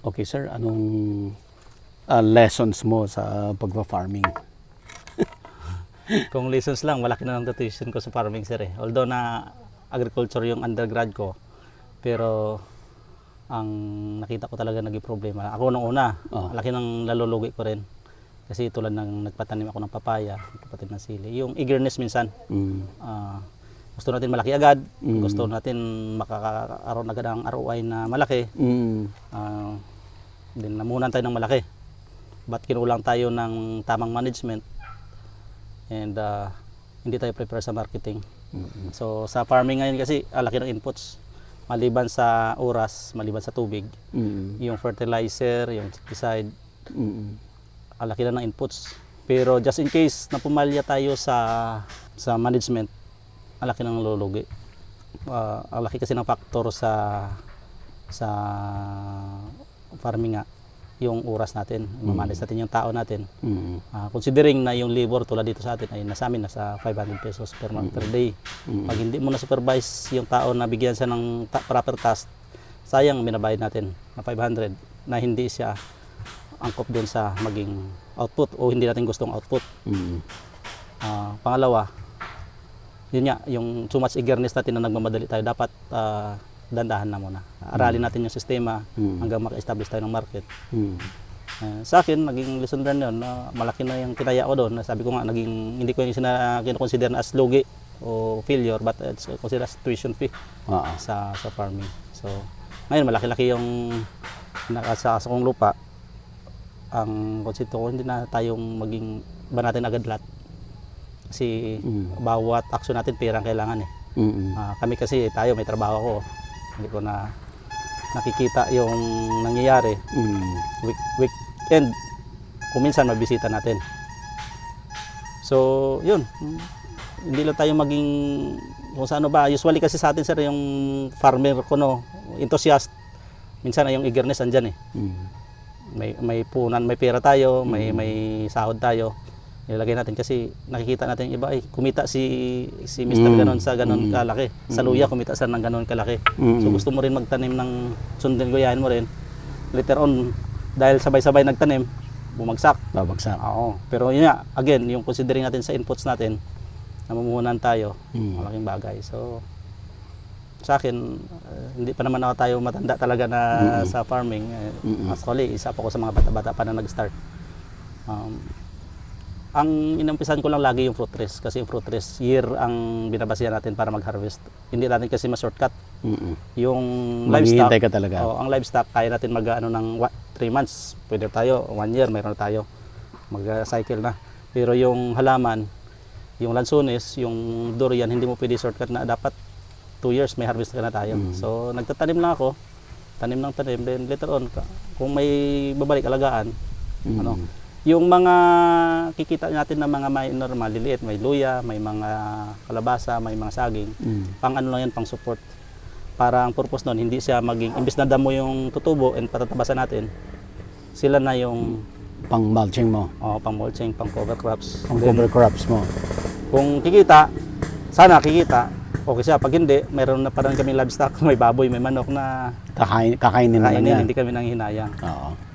Okay sir, anong lessons mo sa pagpa-farming? Kung lessons lang, malaki na ng tuition ko sa farming sir eh. Although na agriculture yung undergrad ko, pero ang nakita ko talaga naging problema. Ako nung una, laki ng lalulugi ko rin. Kasi tulad ng nagpatanim ako ng papaya, nagpatanim ng sili. Yung eagerness minsan, gusto natin malaki agad, gusto natin makakaroon agad ng ROI na malaki. Then namunan tayo ng malaki. But kinulang tayo ng tamang management and hindi tayo prepare sa marketing. So sa farming ngayon kasi laki ng inputs. Maliban sa oras, maliban sa tubig, yung fertilizer, yung insecticide, laki na ng inputs. Pero just in case na pumalya tayo sa management, laki ng lulugi. Laki kasi ng factor sa farming nga, yung oras natin, mamanage natin yung tao natin. Considering na yung labor tulad dito sa atin ay nasa amin nasa 500 pesos per month per day. Pag hindi mo na supervise yung tao na bigyan siya ng proper task, sayang binabayad natin na 500 na hindi siya angkop doon sa maging output o hindi natin gustong output. Pangalawa, yun nga, yung too much eagerness natin na nagmamadali tayo, dapat dandahan na muna. Aralin natin yung sistema hanggang maka-establish tayo ng market. Sa akin, naging lesson learned yun. Malaki na yung kinaya ko doon. Sabi ko nga, hindi ko yung kinoconsider na as lugi o failure, but it's considered as tuition fee sa farming. So, ngayon, malaki-laki yung sa kong lupa. Ang konsepto ko, hindi na tayong maging banatin agad lahat. Kasi bawat action natin, pera ang kailangan eh. Kami kasi, tayo may trabaho ko. Hindi ko na nakikita yung nangyayari. Weekend, kung minsan mabisita natin. So, yun. Hindi lang tayo maging kung sa ano ba. Usually kasi sa atin sir, yung farmer ko no, enthusiast. Minsan ay yung eagerness andyan eh. May punan, may pera tayo, may sahod tayo. Nilagay natin kasi nakikita natin yung iba ay kumita si Mr. Ganon sa ganon kalaki. Sa luya kumita sa ng ganon kalaki. So gusto mo rin magtanim ng sundin goyahin mo rin. Later on dahil sabay-sabay nagtanim, bumagsak. Oo. Pero yun nga, again, yung considering natin sa inputs natin, namumuhunan tayo, malaking bagay. So sa akin, hindi pa naman ako tayo matanda talaga na sa farming. Actually, isa pa ako sa mga bata-bata pa na nag-start. Ang inumpisan ko lang lagi yung fruit trees kasi yung fruit trees year ang binabasihan natin para mag-harvest. Hindi natin kasi ma-shortcut. Yung livestock, ka talaga. ang livestock kaya natin mag-ano ng 3 months, pwede tayo 1 year mayroon tayo mag-cycle na. Pero yung halaman, yung lansones, yung durian, hindi mo pwede shortcut na dapat 2 years may harvest ka na tayo. So nagtatanim lang ako, tanim ng tanim, then later on kung may babalik alagaan, yung mga kikita natin na mga minor, maliliit, may luya, may mga kalabasa, may mga saging, pang ano lang yan, pang support. Para ang purpose nun, hindi siya maging, imbis na damo yung tutubo and patatabasan natin, sila na yung pang mulching mo. pang mulching, pang cover crops. Pang cover crops mo. Kung kikita, sana kikita, okay siya. Pag hindi, mayroon na parang kami livestock, may baboy, may manok na Kakainin naman yan. hindi kami nanghihinayang. Oo.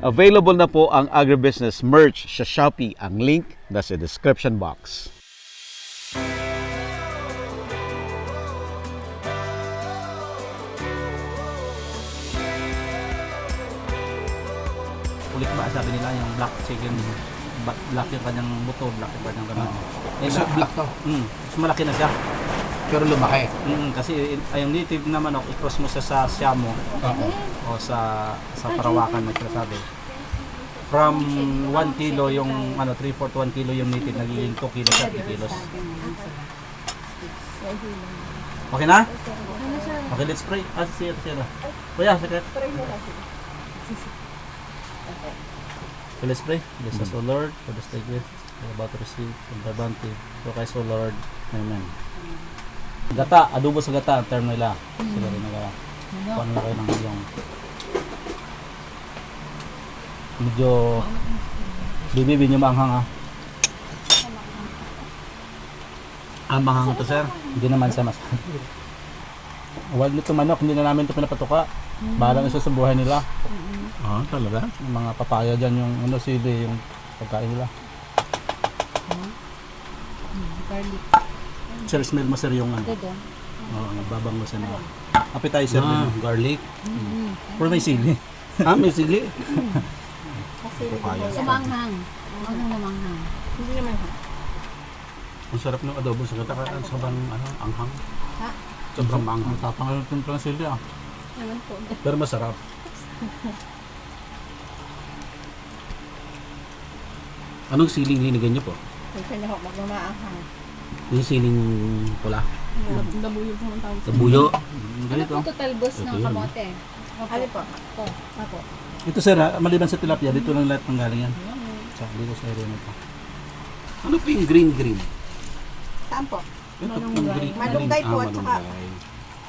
Available na po ang agribusiness merch sa Shopee. Ang link nasa description box. Ulit ba sabi nila yung black chicken, black yung kanyang buto, black yung kanyang gano'n. So, black to. Mas malaki na siya. Pero lumaki. Kasi yung native na manok, i-cross mo siya sa Siamo o sa Parawakan na sinasabi. From 1 kilo yung 3/4 1 kilo yung native, nagiging 2 kilos at 3 kilos. Okay na? Okay, let's pray. Siya. Kuya, sakit. So let's pray. Bless us, O Lord, for this day gift we're about to receive from the bounty. So Christ, O Lord. Amen. Gata, adobo sa gata, ang term nila. Sila rin nila. Paano na kayo ng iyong Medyo bibibi nyo maanghang ha. Manghang to, sir. Hindi naman sa mas. Huwag nito manok, hindi na namin ito pinapatuka. Bahala na sa buhay nila. Talaga? Yung mga papaya dyan, yung ano sili, yung pagkain nila. Garlic. Sir, smell mo sir yung ano. Ito doon. Oo, nagbabango sa mga. Appetizer din. Garlic. Pero may sili. May sili. Kasi sumanghang. Ano namanghang? Hindi naman. Ang sarap ng adobo sa kata. Sobrang anghang. Ha? Sobrang manghang. Tapang yung timpla ng sili ah. Ewan po. Pero masarap. Anong siling linigyan niyo po? Kasi na ako magmamaanghang. Yung siling pula. Dabuyo po ang tawag. Tabuyo. Ano po ito talbos ng yun. kamote? Ano po? Ito. Ako. Ito sir, maliban sa tilapia, dito lang lahat ng galing yan. Sa dito sa area nito. Ano po yung green? Saan po? Malunggay. Malunggay po at saka malunggay.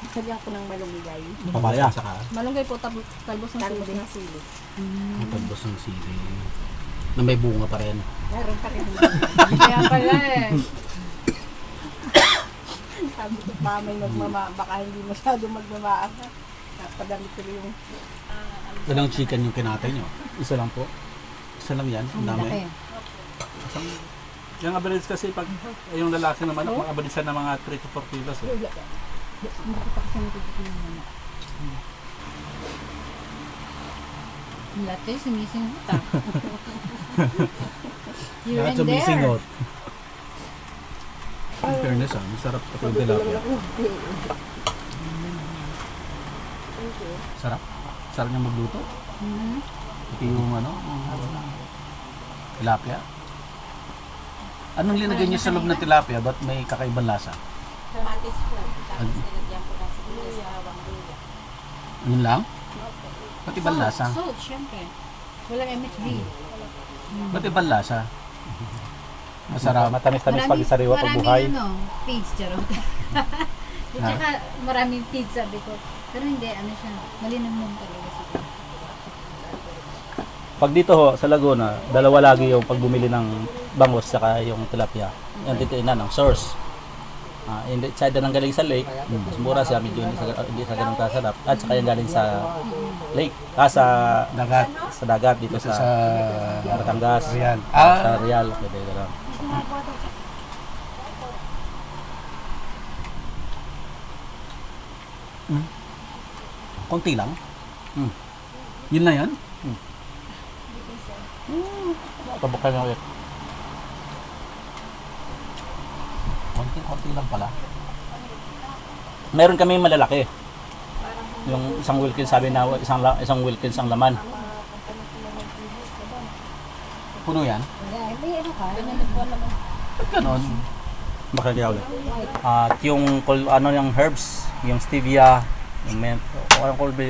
Sabihan ko ng malunggay. Papaya. Malunggay po talbos ng sili. Ang talbos ng sili. Na may bunga pa rin. Meron pa rin. Kaya pala eh. Sabi ko pa may baka hindi masyado magmamaanghang. Napadami ko yung Ilang chicken yung kinatay nyo? Isa lang po. Isa lang yan. Ang dami. malaki. Yung average kasi pag yung lalaki naman, mag-average siya ng mga 3 to 4 kilos. Eh. Hindi ko pa kasi natitikin yung mga. Lahat kayo sumisingot ah. Here Lahat and there. sumisingot. In fairness masarap ito yung tilapia. Sarap. Sarap niya magluto. Ito yung tilapia. Anong linagay niyo sa loob ng tilapia? Ba't may kakaibang lasa? Kamatis po. Tapos nilagyan po ng sibuyas sa hawang luya. Yun lang? Ba't ibang lasa? Salt, syempre. Walang MSG. Ba't ibang lasa? Masarap. Matamis-tamis pag isariwa pag buhay. Maraming feeds, charot. At saka maraming feeds sabi ko. Pero hindi, siya, malinamnam talaga siya. Pag dito ho, sa Laguna, dalawa lagi yung pag bumili ng bangus saka yung tilapia. Yan dito ng source. Yung side ng galing sa lake, mas mura siya, medyo hindi sa ganun kasarap. At saka yung galing sa lake, sa Dagat. sa dagat dito sa Batangas. Real. Sa Real, pwede lang. Konti lang? Yun na yan? Pabukay na ulit. Konti lang pala. Meron kami malalaki. Yung isang Wilkins sabi na isang Wilkins ang laman. Puno yan? May ano ka? Ba't ganon? Baka kaya ulit. At yung yung herbs, yung stevia, yung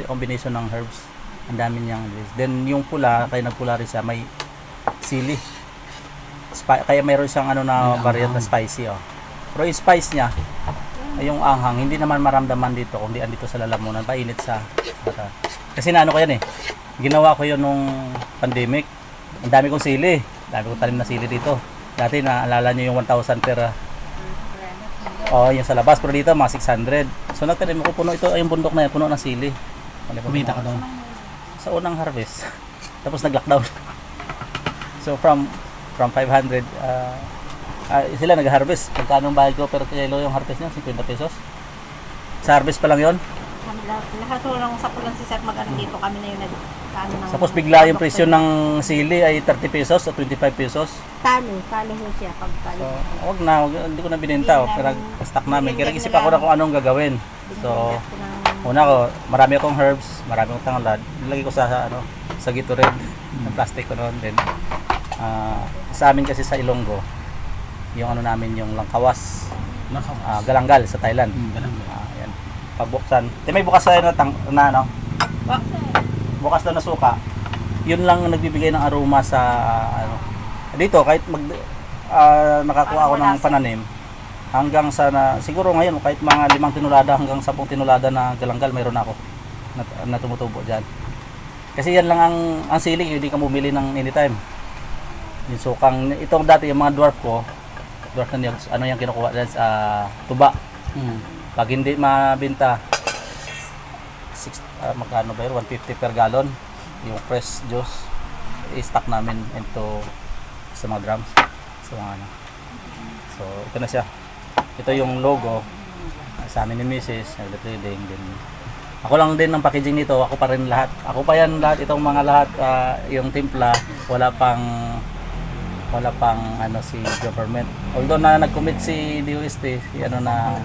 combination ng herbs, ang dami niyang then yung pula, kaya nagpula rin siya, may sili. Kaya mayroon siyang na variant na spicy Pero yung spice niya, yung anghang, hindi naman maramdaman dito kundi andito sa lalamunan, painit sa mata. Kasi ko yan ginawa ko yun nung pandemic. Ang dami kong sili, dami kong tanim na sili dito. Dati naalala nyo yung 1,000 per yung sa labas, pero dito mga 600. So nagtanim ko puno ito, yung bundok na yan, puno ng sili. Kumita ka doon? Sa unang harvest. Tapos nag-lockdown. So from 500 sila nag-harvest. Pagkano ang bayad ko per kilo yung harvest niya? 50 pesos. Sa harvest pa lang yon. Lahat ng sa pulang si Sir mag-ano dito, kami na yung Tapos bigla yung presyo ng sili ay 30 pesos o 25 pesos. Talo ho siya pagkalo. So, hindi ko na bininta. Pero stock namin. Kaya nag-isip ako na kung anong gagawin. So, una ko, marami akong herbs, marami akong tanglad. Nilagay ko sa Gatorade, ng plastic ko noon. Then, sa amin kasi sa Ilonggo, yung namin yung langkawas, galanggal sa Thailand. Yan. Pagbuksan. May bukas na bukas na suka. Yun lang nagbibigay ng aroma sa dito kahit nakakuha ako ng pananim hanggang sa siguro ngayon kahit mga 5 tinulada hanggang 10 tinulada na galanggal mayroon ako na tumutubo diyan. Kasi yan lang ang sili, hindi ka bumili ng anytime. Yung sukang, itong dati yung mga dwarf na niyog, ano yung kinukuha dyan sa tuba. Pag hindi mabenta, magkano ba yun? 150 per gallon. Yung fresh juice, i-stock namin into sa mga grams. Sa mga ano. So, ito na siya. Ito yung logo sa amin ni Mrs. Nag-trading din. Ako lang din ng packaging nito, ako pa rin lahat. Ako pa yan lahat, itong mga lahat, yung timpla, wala pang ano si government. Although na nag-commit si DOST, ano na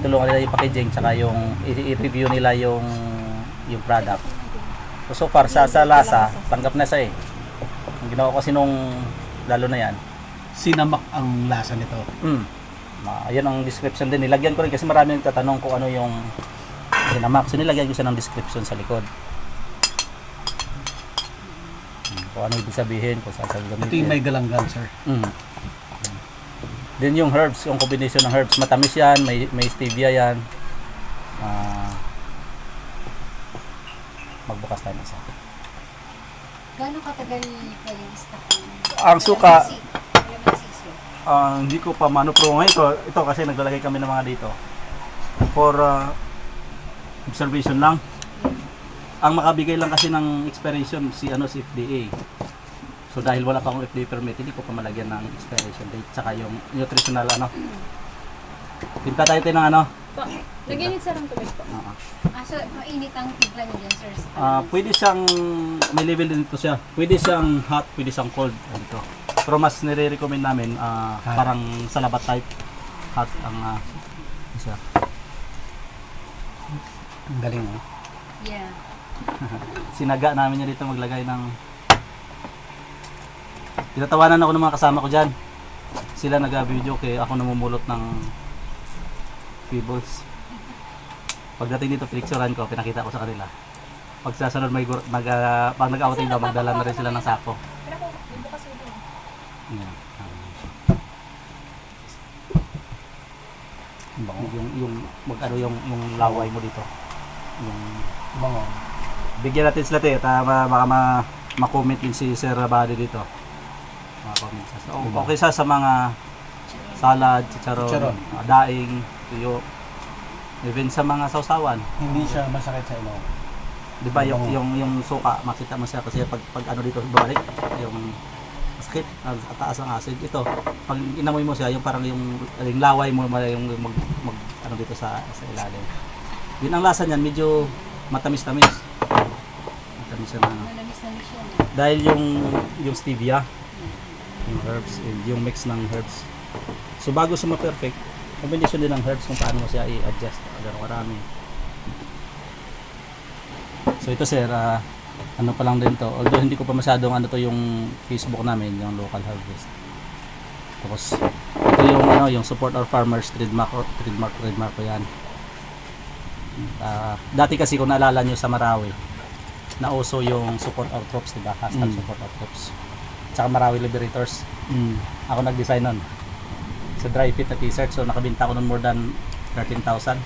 tulungan nila yung packaging tsaka yung i-review nila yung product. So far sa lasa, tanggap na siya eh. Ang ginawa ko kasi nung lalo na yan. Sinamak ang lasa nito. Ayun ang description din. Nilagyan ko rin kasi marami nagtatanong kung ano yung sinamak. So nilagyan ko siya ng description sa likod. Kung ano ibig sabihin, kung saan sa gamitin. Ito yung may galanggan, sir. Then yung herbs, yung combination ng herbs, matamis yan, may stevia yan. Magbukas tayo ng isa. Gano'ng katagal kayo stock? Ang suka, Calamansi, sir. hindi ko pa manupro ngayon. Ito kasi naglalagay kami ng mga dito. For observation lang. Ang makabigay lang kasi ng expiration si FDA. So dahil wala pa akong FDA permit, hindi ko pa malagyan ng expiration date saka yung nutritional ano. Pinta tayo ng ano. Lagyan nyo sa lang tubig po. So, mainit ang timpla niyo dyan, sir? Pwede siyang, may level din ito siya. Pwede siyang hot, pwede siyang cold. Ito. Pero mas nire-recommend namin, parang salabat type. Hot ang isa. Ang galing, oh. Yeah. Sinaga namin niya dito maglagay ng... Tinatawanan ako ng mga kasama ko dyan. Sila nag-video kaya ako namumulot ng feebles. Pagdating dito, pinicturan ko, pinakita ko sa kanila. Pag sasunod pag nag-outing daw, magdala na rin sila ng sako. Yan. Yung laway mo dito. Yung Bango. bigyan natin sila tayo, baka ma-comment din si Sir Rabadi dito. Ma-comment siya. So, okay siya sa mga salad, chicharon, daing, tuyo. Even sa mga sausawan. Hindi siya masakit sa ilong. Di ba yung suka, makita mo siya kasi pag ano dito balik, yung masakit, taas ang acid. Ito, pag inamoy mo siya, yung parang yung laway mo, yung mag ano dito sa ilalim. Yun ang lasa niyan, medyo matamis-tamis. Matamis siya na. Malamis-namis siya. Dahil yung stevia, yung herbs, yung mix ng herbs. So bago siya ma-perfect, combination din ng herbs kung paano mo siya i-adjust. Gano'ng karami. So ito sir, ano pa lang din to. Although hindi ko pa masyadong ano to yung Facebook namin, yung local harvest. Tapos ito yung support our farmers trademark ko yan. Dati kasi kung naalala nyo sa Marawi, nauso yung support our troops, diba? Hashtag support our troops. Tsaka Marawi Liberators. Ako nag-design nun. Sa dry fit na t-shirt. So nakabinta ko nun more than 13,000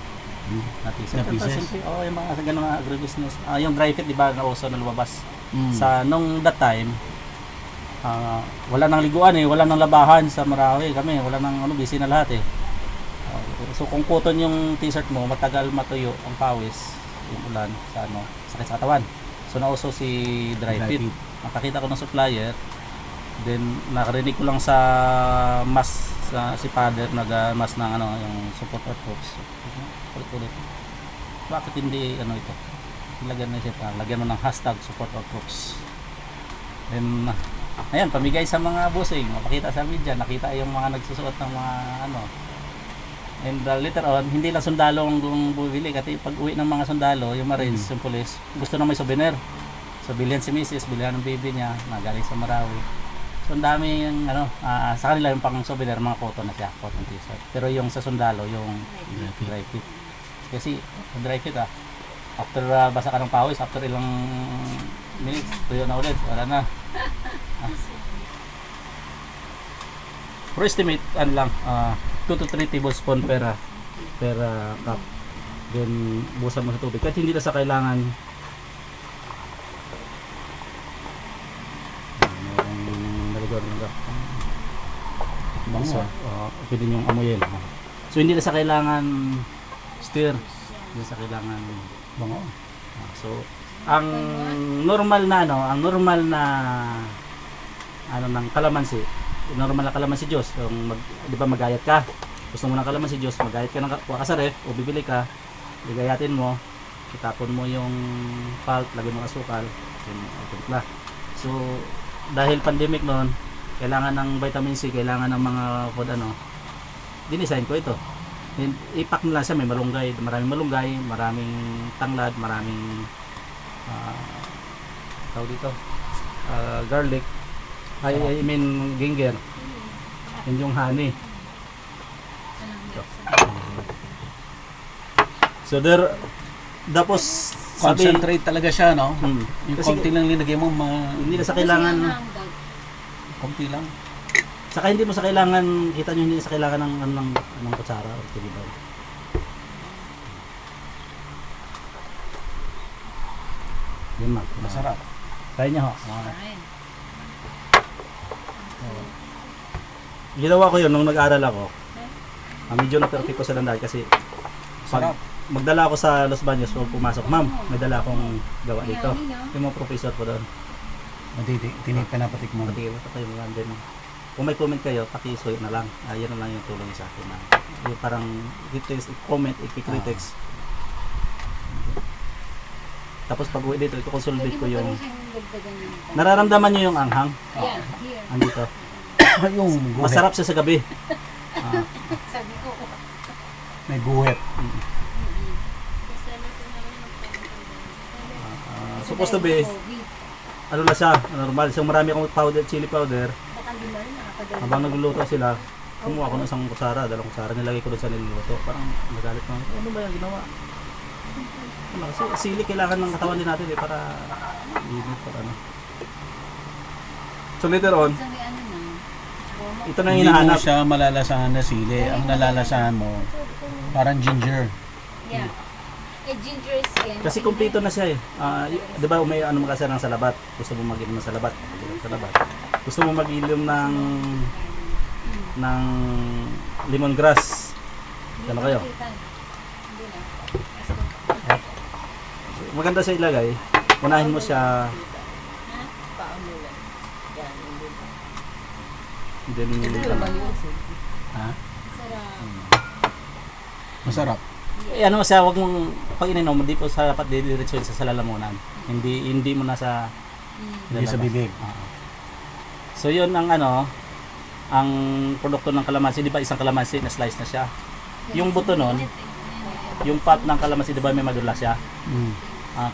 na t-shirt. Yung mga ganun na agribusiness. Yung dry fit, diba, nauso na lumabas. Sa nung that time, wala nang liguan wala nang labahan sa Marawi kami. Wala nang busy na lahat So kung cotton yung t-shirt mo, matagal matuyo ang pawis, yung ulan, sakit sa katawan. So nauso si dry fit. Nakakita ko ng supplier, then nakarinig ko lang sa si father nag-mas ng yung support our troops. Ulit. Bakit hindi ito? Lagyan na siya, lagyan mo ng hashtag support our troops. Then ayan, pamigay sa mga busing, mapakita sa media, nakita yung mga nagsusuot ng mga And later on, hindi lang sundalo ang bumili kasi pag uwi ng mga sundalo, yung Marines, yung police, gusto na may souvenir. So bilhan si Mrs., bilhan ng baby niya, nagaling sa Marawi. So ang dami yung sa kanila yung pang souvenir, mga cotton na siya, cotton t-shirt. Pero yung sa sundalo, yung dry fit. Kasi dry fit after basa ka ng pawis, after ilang minutes, tuyo na ulit, wala na. For estimate, 2 to 3 tablespoon per cup. Then busan mo sa tubig. Kahit hindi na sa kailangan langgam. Bango. So, pwede yung amuyin. So hindi na sa kailangan stir, hindi sa kailangan Bango. so ang normal na ng kalamansi, normal na kalamansi juice, yung di ba magayat ka. Gusto mo ng kalamansi juice, magayat ka ng kuha ka sa ref o bibili ka, ligayatin mo, itapon mo yung pulp, lagyan mo ng asukal, timpla. So dahil pandemic noon, kailangan ng vitamin C, kailangan ng mga food dinisign ko ito. Ipak nila siya, may maraming malunggay, maraming tanglad, maraming tawag dito, garlic, I mean ginger. Yun yung honey. So there, tapos Concentrate talaga siya, no? Yung Kasi konti lang linagay mo, hindi na sa kailangan, konti lang. saka hindi mo sa kailangan, kita nyo hindi sa kailangan ng kutsara o tinibaw. Yun mag. Masarap. Kaya niya ho. Ayun. Ginawa ko yun nung nag-aral ako. Medyo na-perfect ko sa landal kasi Sarap. magdala ako sa Los Baños o pumasok, ma'am, may dala akong gawa dito. Yung mga professor ko doon. Pinapatik mo. Pati ito kayo mga din. Kung may comment kayo, paki-suyo na lang. Yan na lang yung tulong sa akin. Yung parang comment, i-critics. Tapos pag uwi dito, ito-consolidate ko yung... Nararamdaman nyo yung anghang? Yeah, here. Andito. Yung guhit. Masarap siya sa gabi. Sabi ko, May guhit. Supposed to be, ano na siya, normal. So marami akong powder, chili powder. Habang nagluluto sila, kumuha ko ng isang kutsara, dalawang kutsara, nilagay ko doon sa niluluto. Parang nagalit mo, ano ba yung ginawa? Kasi sili kailangan ng katawan din natin para limit para ano. So later on, sabi ano na, ito na yung Hindi mo hinahanap. siya malalasahan na sili. Ang nalalasahan mo, parang ginger. yeah. Ginger skin. Kasi kumpleto na siya eh. Di ba may ano kasi ng salabat? Gusto mo mag-inom ng salabat? Gusto mo mag-inom ng lemongrass? Ano kayo? Maganda siya ilagay. Unahin mo siya. Then, ha? Masarap. Ano siya, wag mong pag ininom, hindi po sa dapat didiretso sa lalamunan. Hindi mo na sa Hindi sa bibig. So yun ang ang produkto ng kalamansi, di ba isang kalamansi na slice na siya. Yung buto nun, yung pulp ng kalamansi, di ba may madula siya?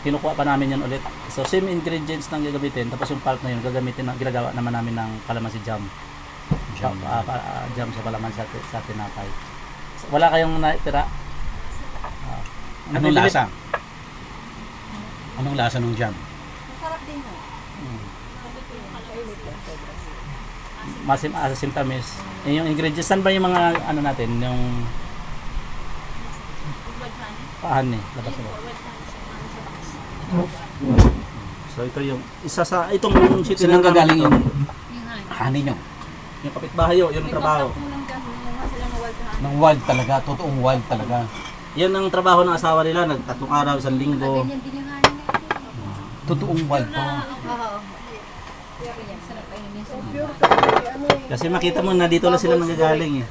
Kinukuha pa namin yan ulit. So same ingredients nang gagamitin, tapos yung pulp na yun gagamitin, ginagawa naman namin ng kalamansi jam. Jam sa kalamansi sa tinapay. Wala kayong natira? Anong lasa? Anong lasa ng jam? Masarap din no? Asim tamis. Yung ingredients, saan ba yung mga natin, yung paan labas mo. So ito yung isa sa itong city Saan gagaling yung Yung honey nyo? yung kapitbahay yung trabaho. Ng wild talaga, totoong wild talaga. Yan ang trabaho ng asawa nila, nagtatlong araw, isang linggo. ganyan din yung hanin natin. Totoong wild to. Oo. Pero yan, sarap pa yun yung Kasi makita mo na dito lang sila nanggagaling eh.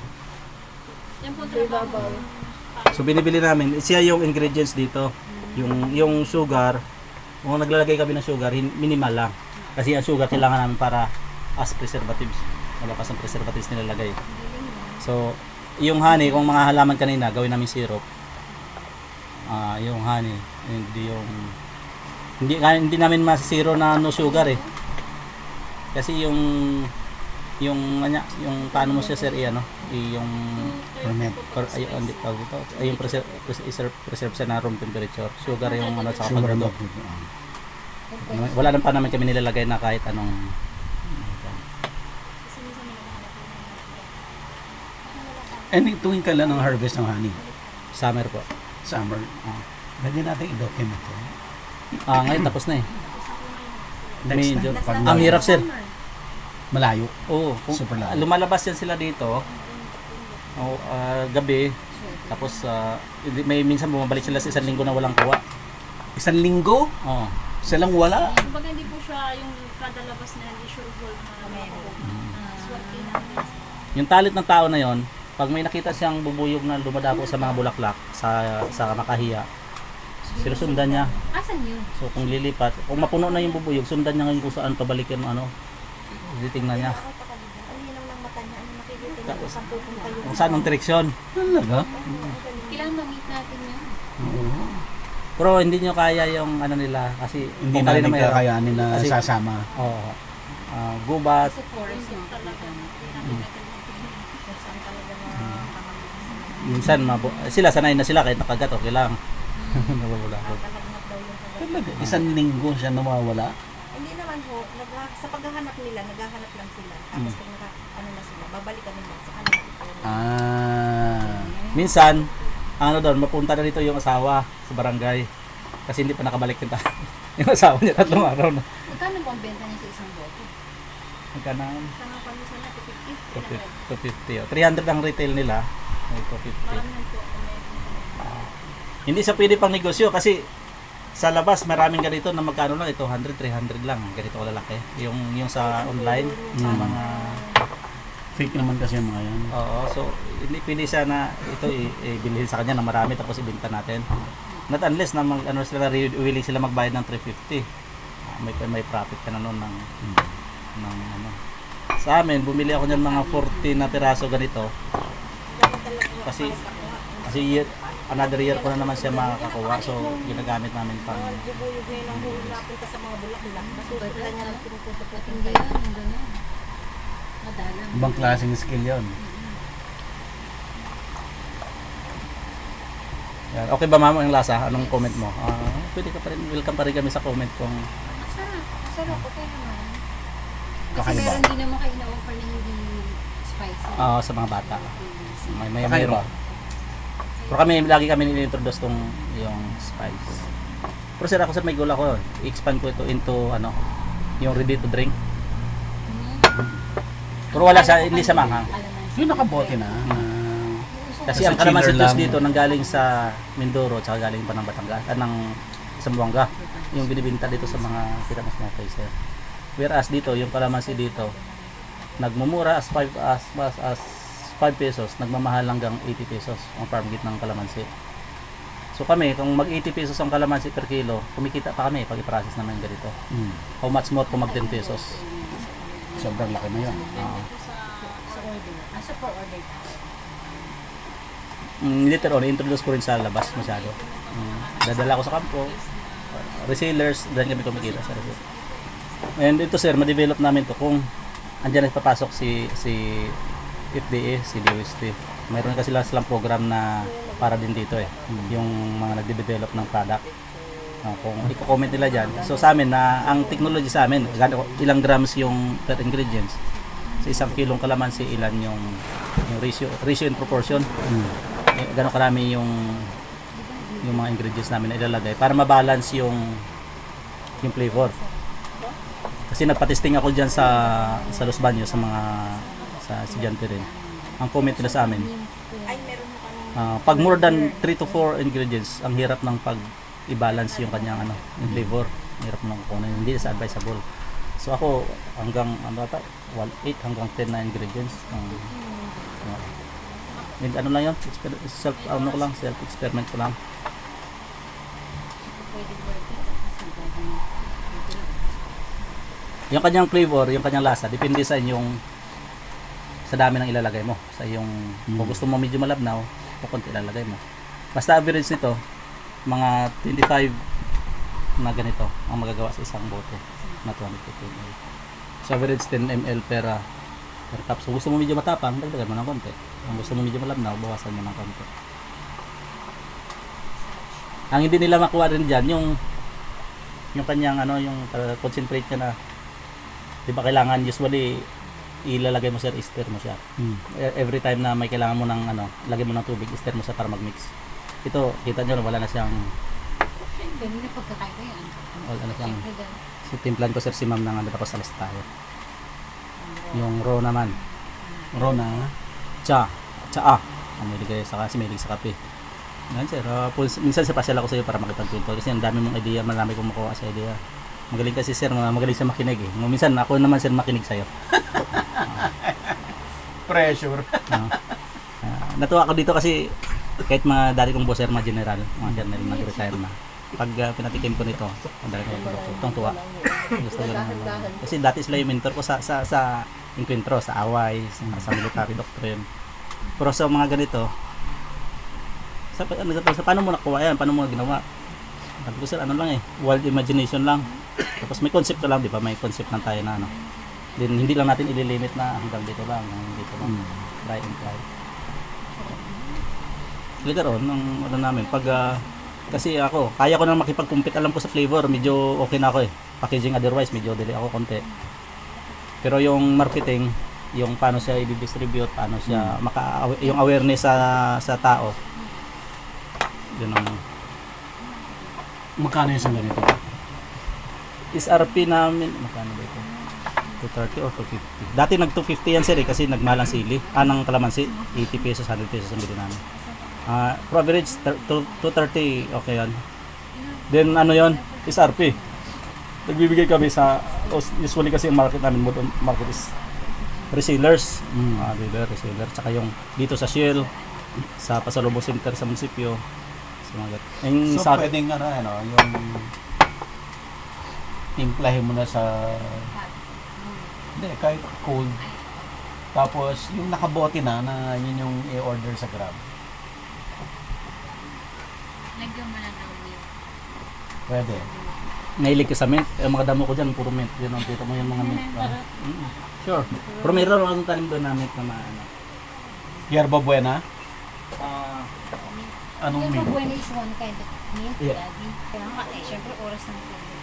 Yan po trabaho. So binibili namin, siya yung ingredients dito. Yung sugar, kung naglalagay kami ng sugar, minimal lang. Kasi ang sugar kailangan namin para as preservatives. Malakas ang preservatives nilalagay. So, yung honey, kung mga halaman kanina, gawin namin syrup. Yung honey, hindi namin masisiro na no sugar eh. Kasi yung paano mo siya sir yung Ferment. hindi tawag dito. Yung preserve siya na room temperature. Sugar yung sa Sugar pagluto. log. Wala naman pa namin kami nilalagay na kahit anong And tuwing kailan ang harvest ng honey? summer po. Summer. Pwede natin i-document to. Ngayon tapos na eh. Next Medyo, time. ang hirap sir. Malayo. Oo, Super layo. lumalabas yan sila dito. Gabi. Tapos may minsan bumabalik sila sa isang linggo na walang kuha. Isang linggo, Oo. silang wala. Kumbaga hindi po siya yung kada labas na hindi sure full na swerte namin. Yung talit ng tao na yon, pag may nakita siyang bubuyog na dumadapo sa mga bulaklak sa makahiya, sinusundan niya. Asan yun? So kung lilipat, kung mapuno na yung bubuyog, sundan niya ngayon kung saan pabalikin titingnan niya. Kung saan ang direksyon. Talaga? Kailangan ma-meet natin yun. Pero hindi nyo kaya yung nila kasi Hindi kung kali natin mayroon. kakayanin na Kasi- sasama. Oo. Gubat. Kasi forest yung talaga. Minsan sila sanay na sila kahit nakagat okay lang. Nawawala ko. Talaga, isang linggo siya nawawala. Hindi naman ho, sa paghahanap nila, naghahanap lang sila. Tapos pag na sila, babalikan nila sa kanila. Minsan doon mapunta na dito yung asawa sa barangay kasi hindi pa nakabalik yung yung asawa niya 3 araw na. Magkano po ang benta niya sa isang bote? Magkano? Sama pa minsan na 250. 250. 300 ang retail nila. May 250. Marami po. Hindi sa pwede pang negosyo kasi sa labas maraming ganito na magkano lang 200, 300 lang. Ganito kalalaki. Yung sa online, yung mga Fake naman kasi yung mga yan. oo, so hindi pwede siya na ito ibilhin sa kanya na marami tapos ibenta natin. Not unless na willing sila magbayad ng 350. May profit ka na noon ng Sa amin, bumili ako niyan mga 40 na piraso ganito. Kasi another year ko na naman siya makakakuha. So, ginagamit namin pang Bubuyog ngayon ang huli napunta sa mga bulaklak. Masusundan niya ng pinutusok At hindi yan, yung gano'n. Madalang. Ibang klaseng skill yun. yan. Okay ba mama yung lasa? Anong comment mo? Pwede ka pa rin, welcome pa rin kami sa comment kung Sarap. Sarap. Okay naman. Kasi Kakaiba. meron din naman kayo na-offer na hindi spicy. sa mga bata. May Kakaiba. mayroon. Pero lagi kami ni-introduce yung spice. Pero sir, ako sir, may goal ako. I-expand ko ito into yung ready to drink. Pero wala siya, hindi siya manghang. Yung nakabote na. Kasi Kasi ang calamansi chiller juice lang. dito nanggaling sa Mindoro at galing pa ng Batangas ng Zamboanga. Yung binibinta dito sa mga kita mas mga placer. Whereas dito, yung calamansi dito nagmumura as 5 pesos, nagmamahal hanggang 80 pesos ang farm gate ng calamansi. So kami, kung mag 80 pesos ang calamansi per kilo, kumikita pa kami pag i-process naman ganito. How much more kung mag 10 pesos? Sobrang laki na yun. Sa order. Asa po order ka? Later on, introduce ko rin sa labas masyado. Dadala ko sa kampo, resellers, dahil kami kumikita sa resellers. And ito sir, ma-develop namin to kung andyan na papasok si FDA, si DOST. Mayroon kasi silang program na para din dito yung mga nagde-develop ng product. Kung i-comment nila dyan. So sa amin, ang technology sa amin, ilang grams yung per ingredients. Sa isang kilong kalamansi, ilan yung ratio in proportion. Gano'n karami yung mga ingredients namin na ilalagay para ma-balance yung flavor. Kasi nagpa-testing ako diyan sa Los Baños sa mga estudyante rin. Ang comment nila sa amin, Ay, meron mo kami. pag more than 3 to 4 ingredients, ang hirap ng i-balance yung kanyang yung flavor. Hirap ng kunin, hindi sa advisable. So ako hanggang 8 hanggang 10 na ingredients. Lang yun, self experiment ko lang. Yung kanyang flavor, yung kanyang lasa, depende sa inyong sa dami ng ilalagay mo. Sa yung kung gusto mo medyo malabnaw, konti ilalagay mo. Basta average nito, mga 25 na ganito ang magagawa sa isang bote na 250 ml. So average 10 ml per cup. So gusto mo medyo matapang, dagdagan mo ng konti. Kung gusto mo medyo malabnaw, bawasan mo ng konti. Ang hindi nila makuha rin diyan yung kanyang yung concentrate ka na, 'di ba kailangan usually ilalagay mo sir, stir mo siya. Every time na may kailangan mo ng lagay mo ng tubig, stir mo siya para mag-mix. Ito, kita nyo, wala na siyang Ganun na pagkakaiba yan. wala na siyang si timplan ko sir si ma'am ng tapos alas tayo. Yung raw naman. Rona. Tsaa. Mahilig kayo sa kasi mahilig sa kape. Yan sir, minsan sa pasyal ako sa iyo para makipagkwento kasi ang dami mong idea, marami kong makuha sa idea. Magaling kasi sir, magaling sa makinig eh. Minsan ako naman sir makinig sa iyo. Pressure. Natuwa ako dito kasi kahit mga dati kong bosser, mga general, mga general nag-retire na. Pag pinatikim ko nito, ang dami kong produkto, itong tuwa. Gusto ko naman. Kasi dati sila yung mentor ko sa enkwentro, sa away, sa military doctrine. Pero sa mga ganito, sa paano mo nakuha yan? Paano mo ginawa? Sabi ko sir, ano lang eh, wild imagination lang. Tapos may concept ka lang, di ba? May concept lang tayo na ano. Then, hindi lang natin ililimit na hanggang dito lang, hanggang dito lang. Try and try. Later on, ano namin, pag kasi ako, kaya ko nang makipag-compete, alam ko sa flavor, medyo okay na ako eh. Packaging otherwise, medyo dili ako konti. Pero yung marketing, yung paano siya i-distribute, paano siya yung awareness sa tao. Yun ang Magkano yung isang ganito? SRP namin, magkano ba ito? 230 or 250. Dati nag 250 yan sir eh, kasi nagmalang sili. Ng kalamansi, 80 pesos, 100 pesos ang bili namin. For average, 230, okay yan. Then ano yon, SRP. Nagbibigay kami sa, usually kasi yung market namin, market is resellers. Reseller. Tsaka yung dito sa Shell, sa Pasalubong Center sa munisipyo. So pwedeng ano, yung timplahin mo na sa hindi, kahit cold. Tapos yung nakabote na yun yung i-order sa Grab. Lagyan mo na ng milk. Pwede. Nahilig ka sa mint. Mga damo ko dyan, puro mint. Yun ang kita mo yung mga mint. Sure. Pero mayroon akong tanim doon na mint na ano. Yerba Buena? Anong Yung mint? pabuena is one kind of mint, Yeah. daddy. Kaya nga eh, syempre oras ng tubig.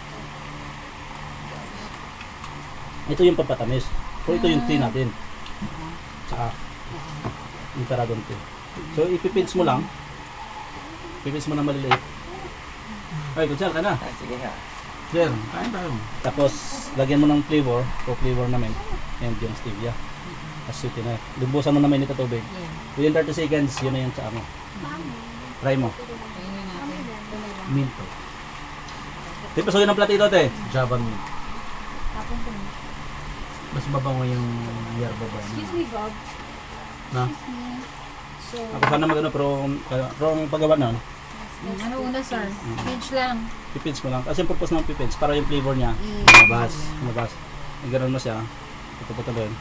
Ito yung pampatamis. So ito yung tea natin. Tsaka yung Paragon tea. So ipipinch mo lang. Pipinch mo na maliliit. Ay, kutsal ka na. Sige nga. Sir, kain tayo. Tapos lagyan mo ng flavor. So flavor namin. And yung stevia. Tapos sweetin na. Lubusan mo naman ito tubig. Within 30 seconds, yun na yung tsaa mo. Try mo. Mint. Tipos yun ang platito, te. Java mint. Tapon ko na. Mas mabango yung Yerba Buena. Excuse me, Bob. Na? Excuse me. So, Ako sana magano pero ang paggawa na, ano una, sir? Pinch lang. pipinch mo lang. Kasi yung purpose ng pipinch, para yung flavor niya, lumabas. Ganun mo siya. Ito din.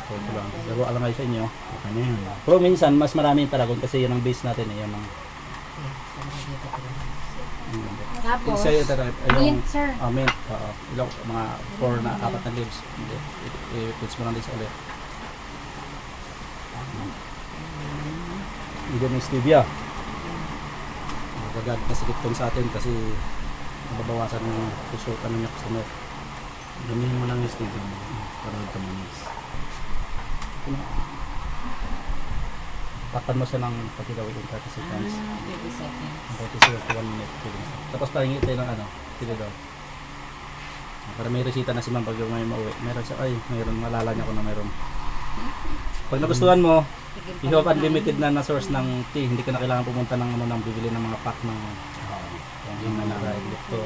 So ito lang. Laruan lang kayo sa inyo. Okay na yan. Pero minsan, mas marami yung Paragon kasi yun ang base natin. Yan ang Tapos, isa yung mint, sir. mint. Ilang, mga 4 na 4 na leaves. I-pinch mo lang din sa ulit. Hindi yung stevia. Magagad na sikip tong sa atin kasi nababawasan ng resulta ng customer. Damihin mo lang yung stevia mo. Para tumanis. Takpan mo siya ng pagkigawin in 30 seconds. 30 seconds. 30 seconds to 1 minute. Tapos pahingi tayo ng tinidor. Para may resita na si ma'am pag may mauwi. Meron siya, mayroon, malala niya ko na mayroon. Pag nagustuhan mo, you have unlimited na source ng tea. Hindi ka na kailangan pumunta ng bibili ng mga pack ng yung ito,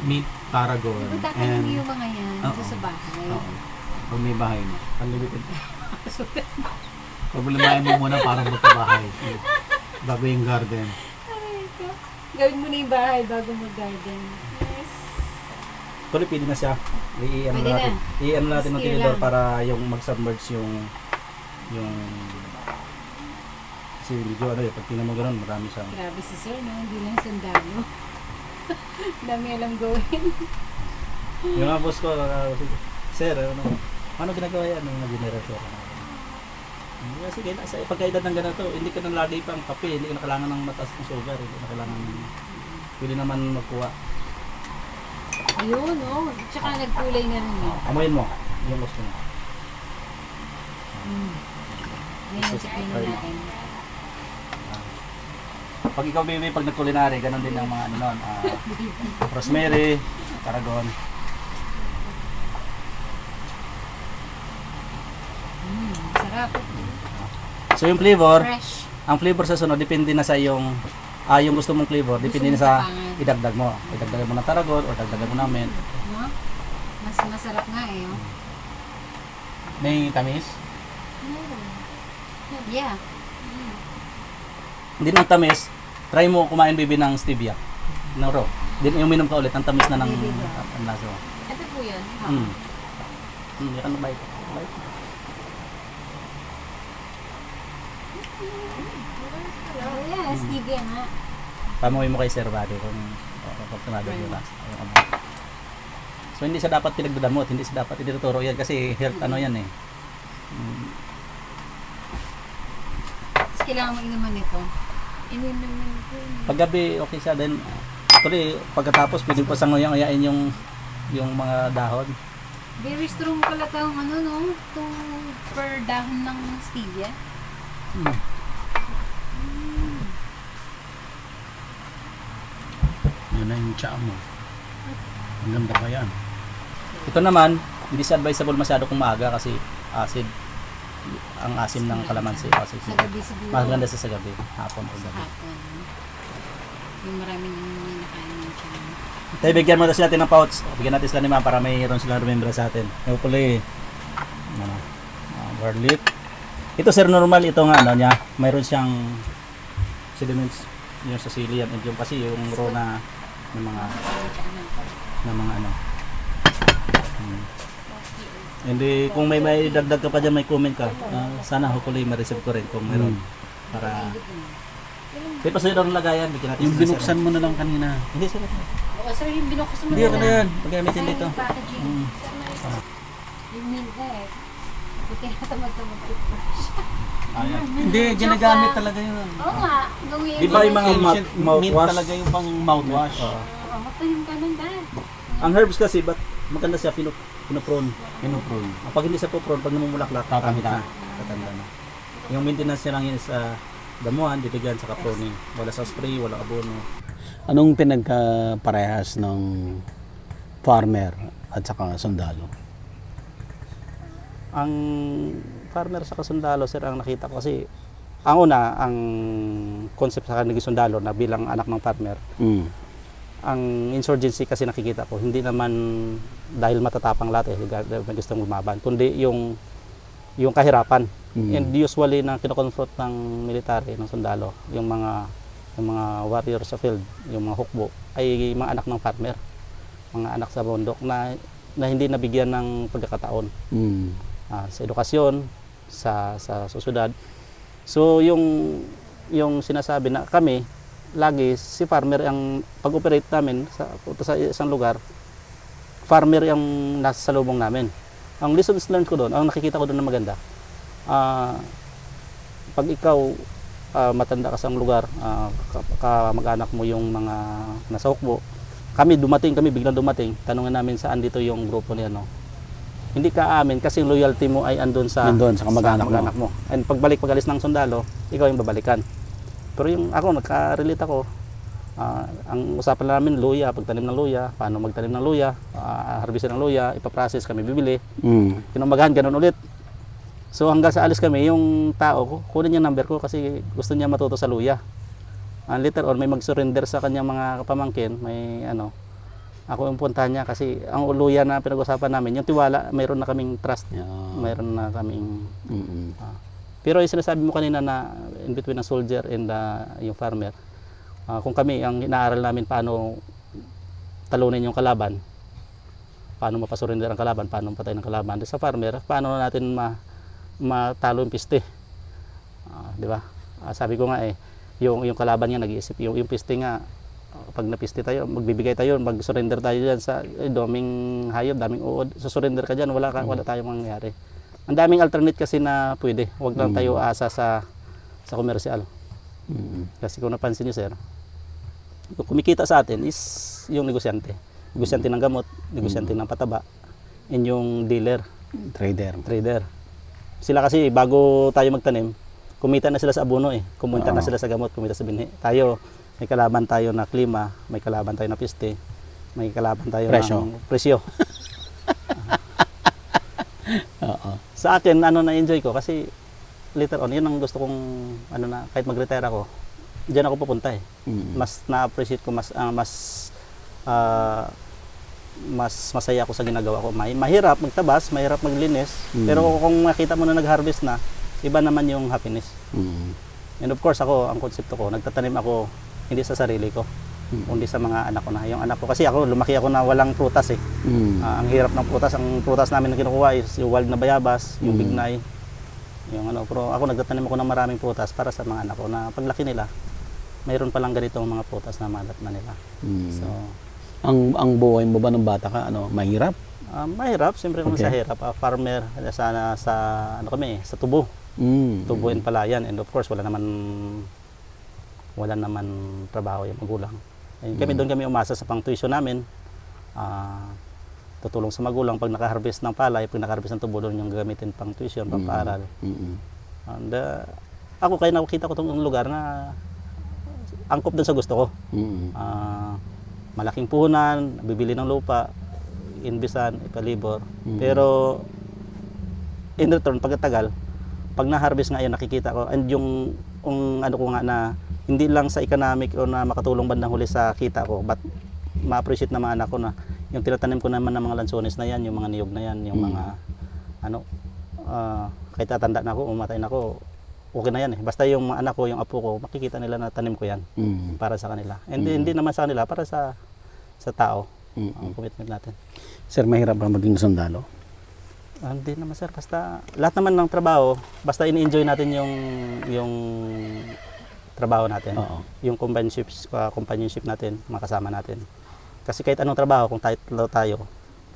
Mint, Paragon, Magtatanim and yung mga yan Oo. dito sa bahay. kung may bahay na. unlimited. Problemahin mo muna para magkabahay. Bago yung garden. Gawin mo na yung bahay bago mag-garden. Tuloy, pwede na siya. I-ano Pwede natin. I-ano natin ng Steer tinidor lang. para yung mag-submerge yung kasi medyo pag tingnan mo ganun, marami siyang Grabe si sir, no? Hindi lang sundalo. Dami alam gawin. yung mga boss ko, sir, ano ginagawa yan ng generator? Sige, sa pagkaedad ng ganito, hindi ka nang lagi pang kape, hindi ka na kailangan ng mataas ng sugar, hindi ka na kailangan pwede naman magkuha. Ayun, no? Tsaka nagkulay na rin yun. Amoyin mo, yung gusto mo. Ngayon yung sikino natin. Pag ikaw baby, pag nag-culinary, ganun din ang mga ano nun, rosemary, Paragon. Sarap. So yung flavor, Fresh. ang flavor sa sunod depende na sa yung yung gusto mong flavor, depende na Gusto sa mong tapangan. idagdag mo. Idagdag mo ng tarragon o dagdagan mo namin. No? Mas masarap nga eh. Oh. May tamis? Yeah. Hindi ng tamis, try mo kumain baby ng stevia. No, raw. Then uminom ka ulit, ang tamis na ng ang lasa mo. Ito po yun. Yan ang bite. Oh, yeah, stevia nga. Pamuwi mo kay Sir Buddy kung pag tumagal yung lasa. So hindi siya dapat pinagdadamot, hindi siya dapat itinuturo yan kasi health ano yan eh. Tapos kailangan mo inuman nito. Ininumin ko. Paggabi okay siya then actually pagkatapos pwede pa sangoyain yung mga dahon. Very strong pala itong ano no? Itong per dahon ng stevia. Yun na yung tsaa mo. Ang ganda pa yan. Ito naman, hindi siya advisable masyado kung maaga kasi acid. Ang asim ng kalamansi. Acid. Sa gabi siguro. Maganda sa gabi, hapon o Sa gabi. hapon. Yung maraming nakain ng tiyan. Tayo, bigyan mo natin ng pouch. Bigyan natin sila ni Ma'am para mayroon silang remember sa atin. Hopefully, garlic. Ito sir, normal ito nga, ano niya, mayroon siyang sediments yung sa sili yan. And yung kasi yung raw na ng mga ano. Hindi, kung may dagdag ka pa dyan, may comment ka. Sana hopefully ma-receive ko rin kung mayroon. Para, kaya pa sa'yo daw lagayan, bigyan natin. Yung binuksan mo na lang kanina. Hindi sir. Oo, sir, yung binukas mo Hindi ako na yan. Pagkamitin dito. Packaging. Yung minta eh. Buti na tamad-tamad toothbrush. Hindi, ginagamit talaga yun. Oo nga, gawin. Di ba yung mga mouthwash? Mint talaga yung pang mouthwash. Oo. Oo, matalim ka nun dad. Ang herbs kasi, ba't maganda siya pinoprone. Pinuprune. Pag hindi siya po-prone, pag namumulaklak, Tatanda. Tatanda na. Yung maintenance niya lang yun sa damuhan, bibigyan sa pruning. Wala sa spray, wala abono. Anong pinagkaparehas ng farmer at saka sundalo? Ang farmer sa kasundalo, sir, ang nakita ko kasi, ang una, ang concept sa kanila sundalo na bilang anak ng farmer, ang insurgency kasi nakikita ko, hindi naman dahil matatapang lahat dahil may gustong lumaban, kundi yung kahirapan. And usually na kinoconfront ng military, ng sundalo, yung mga warriors sa field, yung mga hukbo, ay mga anak ng farmer, mga anak sa bundok na hindi nabigyan ng pagkakataon sa edukasyon, sa susyudad. So yung sinasabi na kami, lagi si farmer ang pag-operate namin sa isang lugar, farmer ang nasa salubong namin. Ang lessons learned ko doon, ang nakikita ko doon na maganda, pag ikaw matanda ka sa lugar, mag-anak mo yung mga nasa hukbo, biglang dumating, tanungin namin saan dito yung grupo niya, no? Hindi ka amin kasi yung loyalty mo ay andun sa kamag-anak mo. And pag-alis ng sundalo, ikaw yung babalikan. Pero yung ako, nagka-relate ako, ang usapan namin, luya, pagtanim ng luya, paano magtanim ng luya, harvestin ng luya, ipaprocess kami, bibili. Kinumagahan, ganun ulit. So hanggang sa alis kami, yung tao, kunin niya number ko kasi gusto niya matuto sa luya. Later on, may mag-surrender sa kanyang mga kapamangkin, may ako yung puntahan niya kasi ang luya na pinag-usapan namin, yung tiwala, mayroon na kaming trust, mayroon na kaming... Pero yung sinasabi mo kanina na in between ng soldier and yung farmer, kung kami, ang inaaral namin paano talunin yung kalaban, paano mapasurrender ang kalaban, paano patay ng kalaban. Sa farmer, paano natin matalo yung piste. Di ba? Sabi ko nga yung kalaban niya nag-iisip, yung piste nga, pag napiste tayo, magbibigay tayo, mag-surrender tayo dyan sa daming hayop, daming uod, susurrender ka dyan, wala tayong mangyayari. Ang daming alternate kasi na pwede, huwag lang tayo asa sa komersyal. Kasi kung napansin niyo sir, yung kumikita sa atin is yung negosyante ng gamot, negosyante ng pataba, and yung dealer, trader. Sila kasi bago tayo magtanim, kumita na sila sa abono kumita na sila sa gamot, kumita sa binhi. Tayo, may kalaban tayo na klima, may kalaban tayo na piste, may kalaban tayo ng presyo. Sa akin, na-enjoy ko kasi later on, yun ang gusto kong, ano na, kahit mag-retire ako, diyan ako pupunta eh. Mas na-appreciate ko, mas masaya ako sa ginagawa ko. Mahirap magtabas, mahirap maglinis, pero kung makita mo na nag-harvest na, iba naman yung happiness. And of course, ako, ang konsepto ko, nagtatanim ako hindi sa sarili ko, kundi sa mga anak ko na. Yung anak ko, kasi ako, lumaki ako na walang prutas eh. Ang hirap ng prutas. Ang prutas namin na kinukuha is yung wild na bayabas, yung bignay, yung ano. Pero ako, nagtatanim ako ng maraming prutas para sa mga anak ko na paglaki nila, mayroon palang ganitong mga prutas na malat na nila. So, Ang buhay mo ba ng bata ka, mahirap? mahirap, siyempre kung sa hirap. Farmer, sa ano kami, sa tubo. Tubo and palayan. And of course, wala naman trabaho yung magulang. And doon kami umasa sa pang-tuition namin. Tutulong sa magulang pag naka-harvest ng palay, pag naka-harvest ng tubo, doon yung gagamitin pang-tuition, pang-paaral. And ako, kaya nakikita ko itong lugar na angkop doon sa gusto ko. Malaking puhunan, bibili ng lupa, inbisan, ipalibor. Pero in return, pagkatagal, pag na-harvest nga yan, nakikita ko, and yung ano ko nga na, hindi lang sa economic o na makatulong bandang huli sa kita ko, but ma-appreciate na mga anak ko na yung tinatanim ko naman ng mga lansones na yan, yung mga niyog na yan, yung mga kahit tatanda na ako, umatay na ako, okay na yan eh. Basta yung mga anak ko, yung apo ko, makikita nila na tanim ko yan para sa kanila. And hindi naman sa kanila, para sa tao, ang commitment natin. Sir, mahirap ba maging sundalo? Hindi naman sir, basta lahat naman ng trabaho, basta ini-enjoy natin yung trabaho natin. Yung companionship natin, makasama natin. Kasi kahit anong trabaho, kung tayo,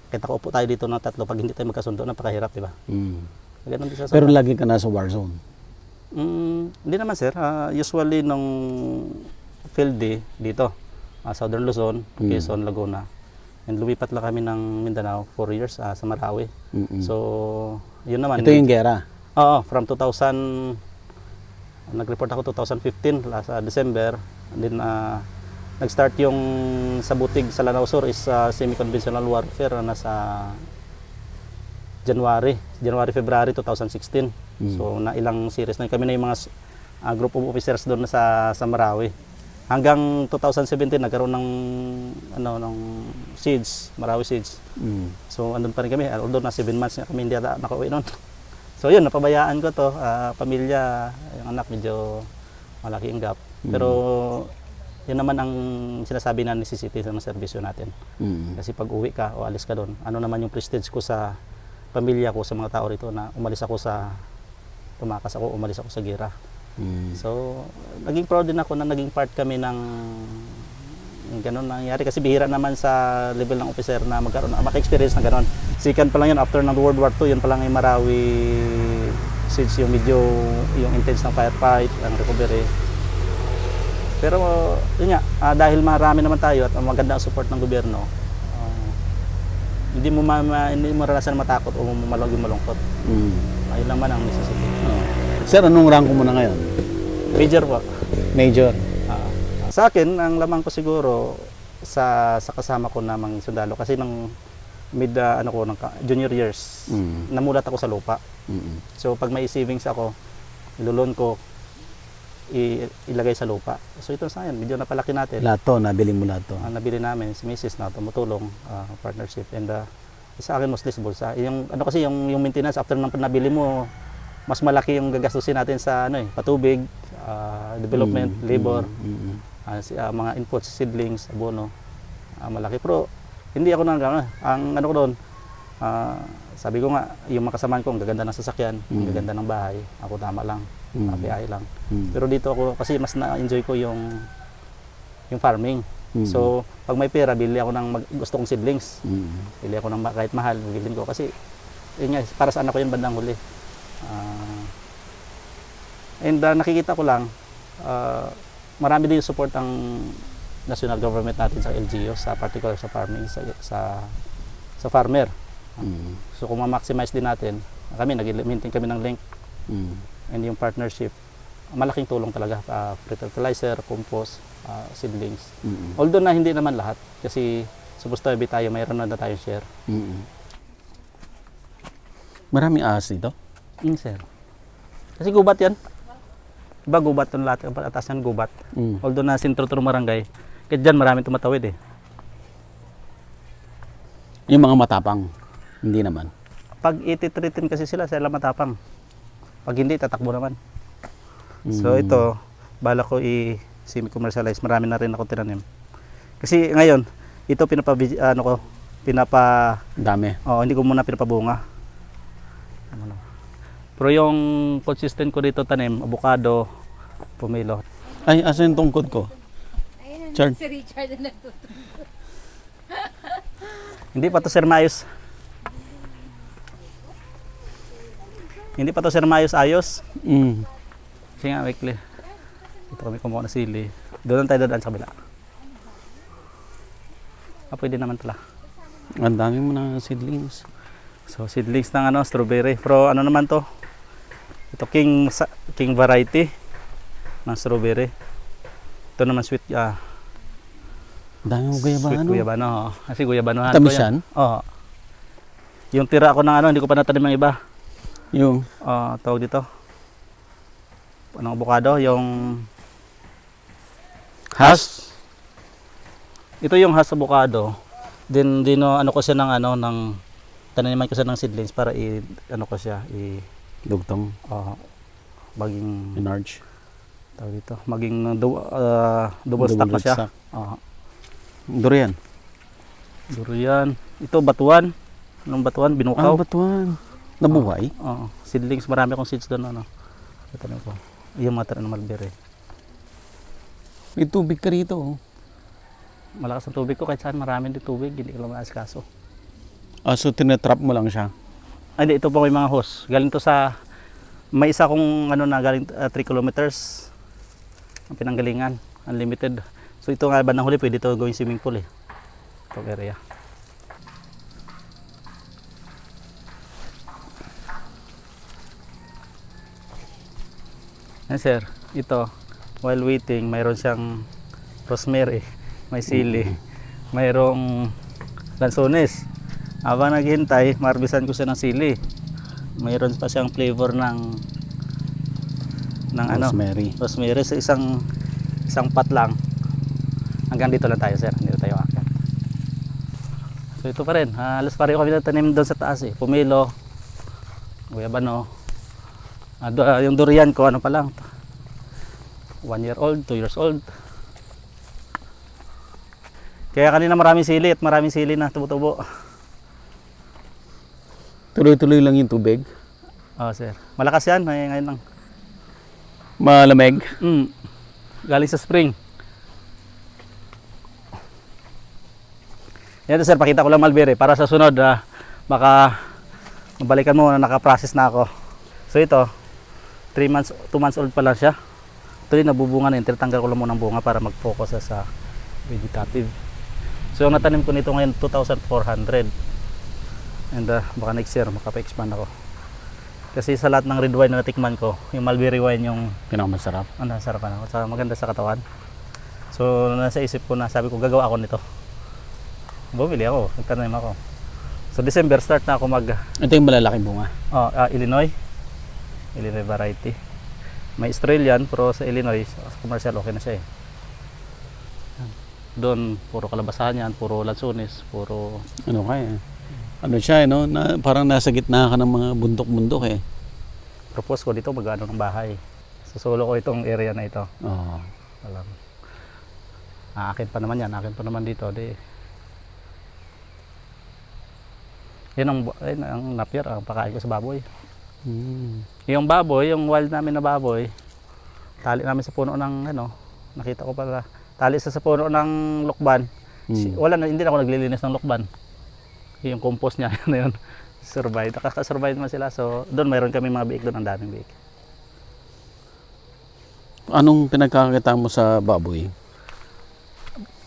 kahit nakaupo tayo dito ng tatlo, pag hindi tayo magkasundo, napakahirap, di ba? Ganun din sa Pero lagi ka nasa war zone? Hindi naman sir. Usually nung field day dito, Southern Luzon, Quezon, Laguna. And lumipat lang kami ng Mindanao 4 years sa Marawi. So, yun naman. Ito yung gera? Oo, from 2000, nag-report ako 2015, last December. And then, nag-start yung sa Butig sa Lanao Sur is semi-conventional warfare na sa January, February 2016. So na ilang series na kami na yung mga group of officers doon sa Marawi. Hanggang 2017 nagkaroon ng ng siege, Marawi siege. So andun pa rin kami, although na 7 months na kami hindi nakauwi noon. So yun, napabayaan ko to, pamilya, yung anak medyo malaki ang gap. Pero yun naman ang sinasabi na necessity ng serbisyo natin. Kasi pag uwi ka o alis ka doon, ano naman yung prestige ko sa pamilya ko, sa mga tao rito na umalis ako sa gera. So, naging proud din ako na naging part kami ng ganun nangyari. Kasi bihira naman sa level ng officer na maka-experience na ganun. Second pa lang yun, after ng World War II, yun pa lang yung Marawi siege, yung medyo, yung intense ng firefight, ang recovery. Pero, yun nga, dahil marami naman tayo at maganda ang support ng gobyerno, hindi mo maranasan matakot o malungkot. Ayun naman ang necessity. Sir, anong rank mo na ngayon? Major po. Major. Sa akin, ang lamang ko siguro sa kasama ko namang sundalo kasi ng junior years, namulat ako sa lupa. So pag may savings ako, ilulon ko, ilagay sa lupa. So ito sa akin, medyo napalaki natin. Lahat to, nabili mo lahat to? Nabili namin, si Mrs. na tumutulong, partnership. And sa akin, mostly sa bulsa. Yung maintenance, after nang nabili mo, mas malaki yung gagastusin natin sa patubig, development, labor, mga inputs, seedlings, abono. Malaki. Pero hindi ako ang ko doon, sabi ko nga, yung makasamaan ko, ang gaganda ng sasakyan, ang gaganda ng bahay, ako tama lang, biyahe lang. Pero dito ako, kasi mas na-enjoy ko yung farming. So, pag may pera, bili ako ng gusto kong seedlings. Bili ako ng kahit mahal, bibili ko. Kasi, yun nga, para sa anak ko yun bandang huli. And nakikita ko lang, marami din support ang national government natin sa LGU, sa particular sa farming, sa farmer. So kung ma-maximize din natin, nag-maintain kami ng link and yung partnership, malaking tulong talaga. Fertilizer, compost, seedlings. Although na hindi naman lahat, kasi supposed to be tayo, mayroon na tayong share. Maraming ahas dito? Sir. Kasi gubat yan. Iba gubat yung lahat. Ang atas yan gubat. Although na sentro Marangay, kahit dyan maraming tumatawid eh. Yung mga matapang, hindi naman. Pag ititreatin kasi sila matapang. Pag hindi, tatakbo naman. So ito, bala ko i-semi-commercialize. Marami na rin ako tinanim. Kasi ngayon, ito Dami. hindi ko muna pinapabunga. Pero yung consistent ko dito tanim, avocado, pomelo. Ay, asan yung tungkod ko? Ayun, Chard. si Richard na nagtuturo. Hindi pa to sir maayos. Hindi pa to sir maayos ayos. Kasi nga weekly. Dito kami kumuha na sili. Doon tayo dadaan sa kabila. Pwede naman pala. Ang dami mo na seedlings. So seedlings ng strawberry. Pero ano naman to? Ito king variety ng strawberry. Ito naman sweet Dami mo guyabano. sweet guyabano. Kasi guyabanohan Tamis ko yan? Oo. Yung tira ko ng hindi ko pa natanim ng iba. Yung Tawag dito. Anong avocado? Yung has? ito yung has avocado. Then ano ko siya ng taniman ko siya ng seedlings para ko siya Dugtong. maging Enlarge. tawag dito, maging double stack na siya. stack. Durian. Durian. Ito batuan. Anong batuan? Binukaw. Batuan. Nabuhay? Seedlings, marami akong seeds doon Tatanong ko. Yung mga ng mulberry. May tubig ka rito. Malakas ang tubig ko kahit saan marami din tubig, hindi ko lang maasikaso. So tinatrap mo lang siya? Hindi, ito po yung mga hose. Galing to sa, may isa kong galing 3 kilometers ang pinanggalingan, unlimited. So ito nga bandang huli, pwede ito gawing swimming pool itong area. Sir, ito, while waiting, mayroon siyang rosemary, may sili, mayroong lansones. Habang naghihintay, marbisan ko siya ng sili. Mayroon pa siyang flavor ng rosemary sa isang pot lang. Hanggang dito lang tayo, sir. Dito tayo akyat. So ito pa rin, halos pareho kami natanim doon sa taas pomelo, guyabano. Yung durian ko pa lang, 1 year old, 2 years old. Kaya kanina maraming sili na tubo-tubo. Tuloy-tuloy lang yung tubig? Sir. Malakas yan, ngayon lang. Malamig? Galing sa spring. Yan sir, pakita ko lang mulberry para sa sunod baka mabalikan mo na nakaprocess na ako. So ito, 2 months old pa lang siya. Ito din nabubunga na yun. Tinatanggal ko lang muna ng bunga para mag-focus sa vegetative. So yung natanim ko nito ngayon 2,400. And baka next year makapa-expand ako. Kasi sa lahat ng red wine na natikman ko, yung mulberry wine yung pinakamasarap. Masarap ako. Maganda sa katawan. So nasa isip ko na, sabi ko gagawa ako nito. Bumili ako, nagtanim ako. So December start na ako Ito yung malalaking bunga? Illinois variety. May Australian, pero sa Illinois, sa commercial okay na siya Doon, puro kalabasan yan, puro lansones, puro... siya, parang nasa gitna ka ng mga bundok-bundok Propose ko dito, mag-ano ng bahay. Susulo ko itong area na ito. Alam. Akin pa naman yan, akin pa naman dito. Yan ang napier, ang pakain ko sa baboy. Yung baboy, yung wild namin na baboy, tali namin sa puno ng nakita ko pala, tali sa puno ng lukban. Hindi na ako naglilinis ng lukban. Yung compost niya, yun, survive. Nakaka-survive naman sila. So, doon mayroon kami mga biik doon, ang daming biik. Anong pinagkakita mo sa baboy?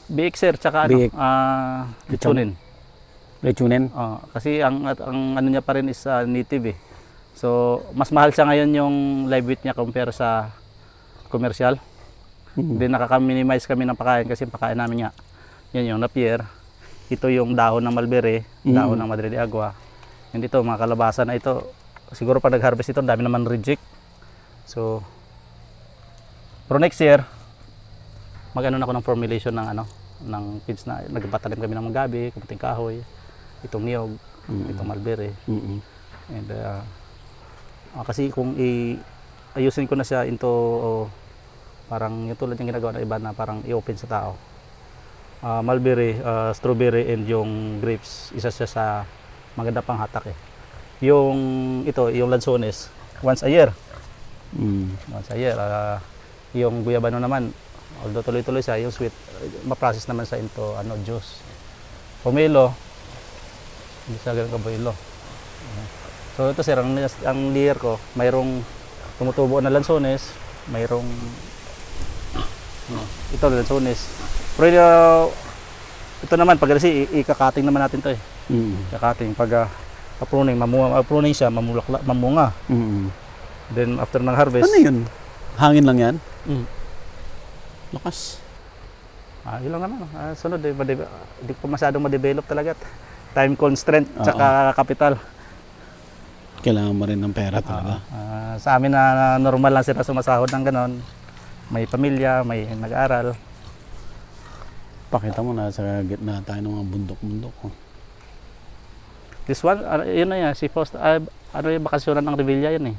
Biik sir, tsaka lechonin. Lechonin? Kasi ang niya pa rin is native So, mas mahal siya ngayon yung live weight niya compare sa commercial. Hindi nakaka-minimize kami ng pagkain kasi pagkain namin nga. Yan yung napier. Ito yung dahon ng mulberry, dahon ng Madre de Agua. And ito, mga kalabasan na ito. Siguro pag nag-harvest ito, dami naman reject. So, pero next year, mag-ano na ako ng formulation ng ng feeds na nagpatalim kami ng mga gabi, kamuting kahoy, itong niyog, itong mulberry. And kasi kung ayusin ko na siya into parang yung tulad yung ginagawa ng iba na parang i-open sa tao. Mulberry, strawberry, and yung grapes, isa siya sa maganda pang hatak eh. Yung lansones, once a year. Once a year. Yung guyabano naman, although tuloy-tuloy siya, yung sweet, ma-process naman siya into juice. Pomelo, hindi siya ganun kaboylo. So ito sir, ang layer ko, mayroong tumutubo na lansones, mayroong ito lansones. Pero ito naman, pag ikakating naman natin to eh. Kakating, pag pruning, pruning siya, mamunga. Then after ng harvest. Ano yun? Hangin lang yan? Lakas. Yun lang naman. Sunod eh, hindi ko masyadong ma-develop talaga. Time constraint, tsaka capital. Kailangan mo rin ng pera talaga. Sa amin na normal lang sila sumasahod ng ganon. May pamilya, may nag-aaral. Pakita mo na sa gitna tayo ng mga bundok-bundok. This one, yun na yan, si Faust, yung bakasyonan ng Revilla yan eh.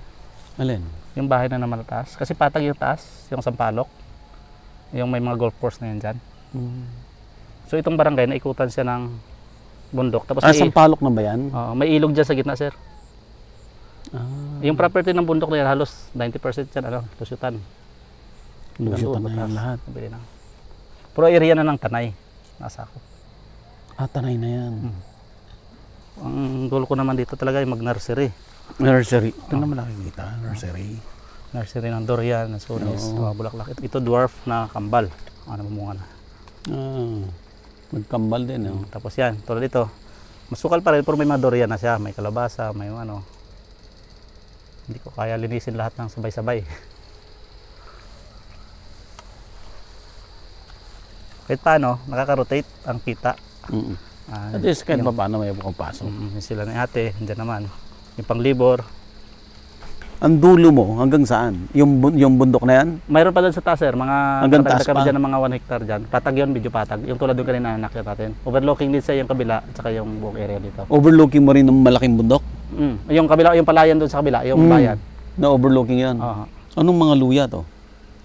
Alin? Yung bahay na naman taas. Kasi patag yung taas, yung Sampaloc. Yung may mga golf course na yan dyan. So itong barangay, naikutan siya ng bundok. Tapos Sampaloc na ba yan? may ilog dyan sa gitna, sir. Yung property ng bundok na yan, halos 90% yan, lusyutan. Lusyutan na yan lahat. Pero area na ng Tanay, nasa ako. Tanay na yan. Ang goal ko naman dito talaga yung mag-nursery. Nursery. Ito na malaki kita, nursery. Nursery ng durian, ng sunis, mga bulaklak. Ito dwarf na kambal. Namumunga na. Magkambal din. Tapos yan, tulad ito. Masukal pa rin, pero may mga durian na siya. May kalabasa, may Hindi ko kaya linisin lahat ng sabay-sabay. Kahit paano, nakaka-rotate ang kita. At least kahit pa paano may pagpapasok. Sila na ate, dyan naman. Yung panglibor. Ang dulo mo, hanggang saan? Yung bundok na yan? Mayroon pa doon sa taas, sir. Hanggang taas kami pa? dyan ng mga 1 hectare dyan. Patag yun, medyo patag. Yung tulad doon kanina nakita natin. Overlooking din sa yung kabila at saka yung buong area dito. Overlooking mo rin ng malaking bundok? Yung kabila, yung palayan doon sa kabila, yung bayan. Na overlooking yan? Anong mga luya to?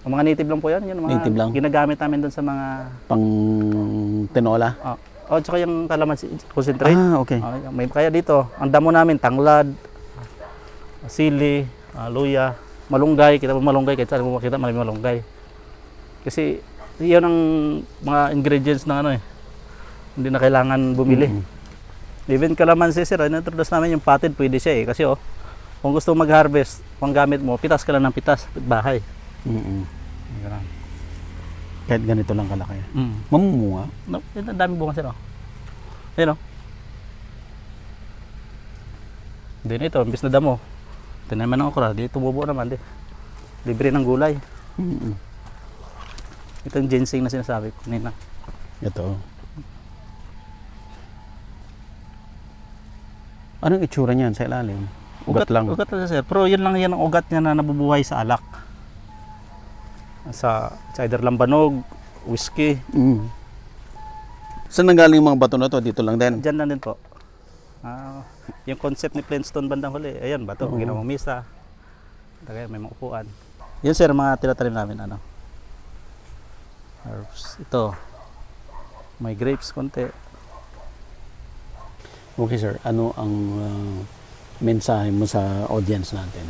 Ang mga native lang po yan. Yung mga Native lang? ginagamit namin doon sa mga... Pang tinola? Tsaka yung kalamansi concentrate. Okay. Kaya dito, ang damo namin, tanglad, sili, luya, malunggay. Kita mo malunggay, kahit saan mo makita, maraming malunggay. Kasi yun ang mga ingredients na hindi na kailangan bumili. Even kalamansi, sir, introduce namin yung potted, pwede siya eh. Kasi kung gusto mag-harvest, pang gamit mo, pitas ka lang ng pitas, bahay. Kahit ganito lang kalaki. Mamumunga? Ang dami bunga, sir. Ayun Din ito, imbis na damo. Tinaman ng okra, di tumubo naman. Libre ng gulay. Ito yung ginseng na sinasabi ko kanina. Ito. Anong itsura niyan sa ilalim? Ugat lang. Ugat lang, sir. Pero yun lang yan ang ugat niya na nabubuhay sa alak. Sa either lambanog, whiskey. Saan nanggaling yung mga bato na to? Dito lang din? Diyan lang din po. Yung concept ni Flintstone bandang huli, ayan, bato, ginawang misa. Tagay, may mga upuan. Yan sir, mga tinatanim namin, herbs. Ito, may grapes konti. Okay sir, ano ang mensahe mo sa audience natin?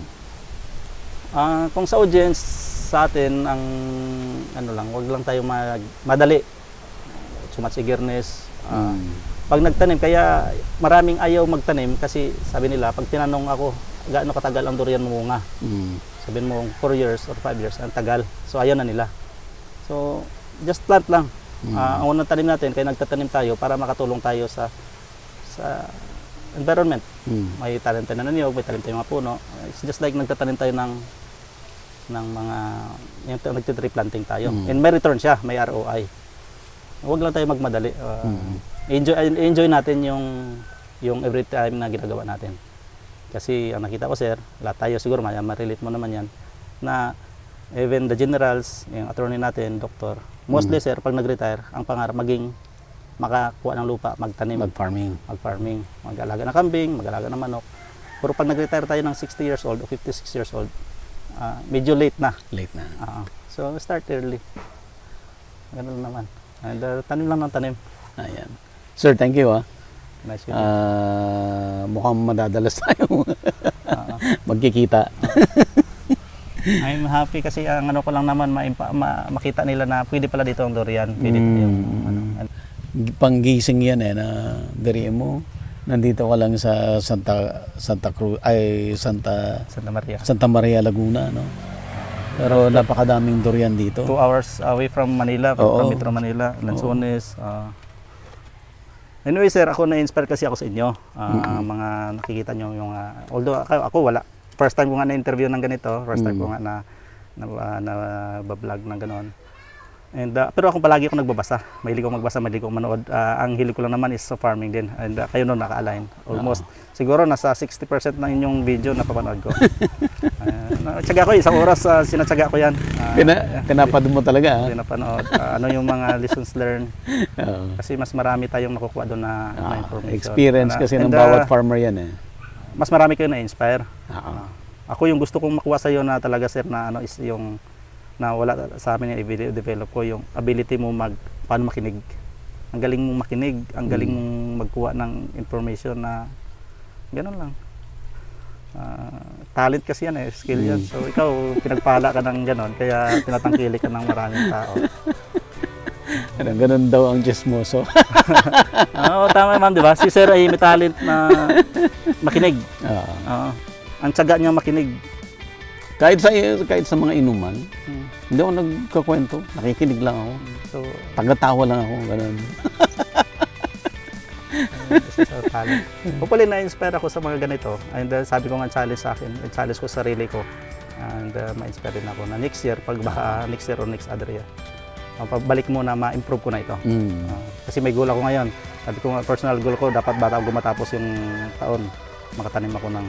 Kung sa audience sa atin, ang wag lang tayo madali. Too much eagerness. Pag nagtanim, kaya maraming ayaw magtanim kasi sabi nila, pag tinanong ako, gaano katagal ang durian mumunga? Sabihin mo 4 years or 5 years, ang tagal. So ayaw na nila. So just plant lang. Ang unang tanim natin, kaya nagtatanim tayo para makatulong tayo sa environment. May tanim tayo na niyog, may tanim tayo mga puno. It's just like nagtatanim tayo ng mga yung nagtitree planting tayo. And may return siya, may ROI. Huwag lang tayo magmadali. Enjoy natin yung every time na ginagawa natin. Kasi ang nakita ko sir, lahat tayo siguro ma-relate mo naman yan. na even the generals, yung attorney natin, doktor, mostly sir, pag nag-retire, ang pangarap maging makakuha ng lupa, magtanim, Mag-farming. mag-farming, mag-alaga ng kambing, mag-alaga ng manok. Pero pag nag-retire tayo ng 60 years old o 56 years old, medyo late na. Late na. So start early. Ganun naman. And tanim lang ng tanim. Ayan. Sir, thank you Nice. mukhang madadalas tayo. Magkikita. I'm happy kasi ang ano ko lang naman makita nila na pwede pala dito ang durian. Pwede yung Panggising yan na diri mo. Nandito ka lang sa Santa Maria Laguna, no? Pero napakadaming durian dito. 2 hours away from Manila, Oo. from Metro Manila, Lanzones. Anyway sir, ako na-inspire kasi ako sa inyo. Mga nakikita nyo yung, although ako wala. First time ko nga na-interview ng ganito, first time ko nga na vlog ng ganon. And, pero ako palagi ako nagbabasa. Mahilig ako magbasa, mahilig ako manood. Ang hilig ko lang naman is sa farming din. And kayo nun naka-align. Almost, siguro nasa 60% ng inyong video na papanood ko. Tsaga ko, isang oras sinatsaga ko yan. Pinapad mo talaga. Pinapanood. Ano yung mga lessons learned. Kasi mas marami tayong makukuha doon na information. Experience kasi ng bawat farmer yan Mas marami kayo na-inspire. Oo. Ako yung gusto kong makuha sa iyo na talaga sir na ano is yung na wala sa amin yung i-develop ko yung ability mo paano makinig. Ang galing mong makinig, ang galing mong magkuha ng information na gano'n lang. Talent kasi yan skill yan. So ikaw pinagpala ka ng gano'n kaya tinatangkilik ka ng maraming tao. Ganun daw ang chismoso. Oo, tama ma'am, di ba? Si sir ay may talent na makinig. Oo. Ang tiyaga niya makinig. Kahit sa mga inuman, hindi ako nagkakwento. Nakikinig lang ako. So, Tagatawa lang ako. Ganun. sa talent. Hopefully na-inspire ako sa mga ganito. And sabi ko nga challenge sa akin, challenge ko sa sarili ko. And ma-inspire din ako na next year, pag baka next year or next other year, pabalik mo na ma-improve ko na ito. Kasi may goal ako ngayon. Sabi ko nga, personal goal ko, dapat bata ako gumatapos yung taon. Makatanim ako ng,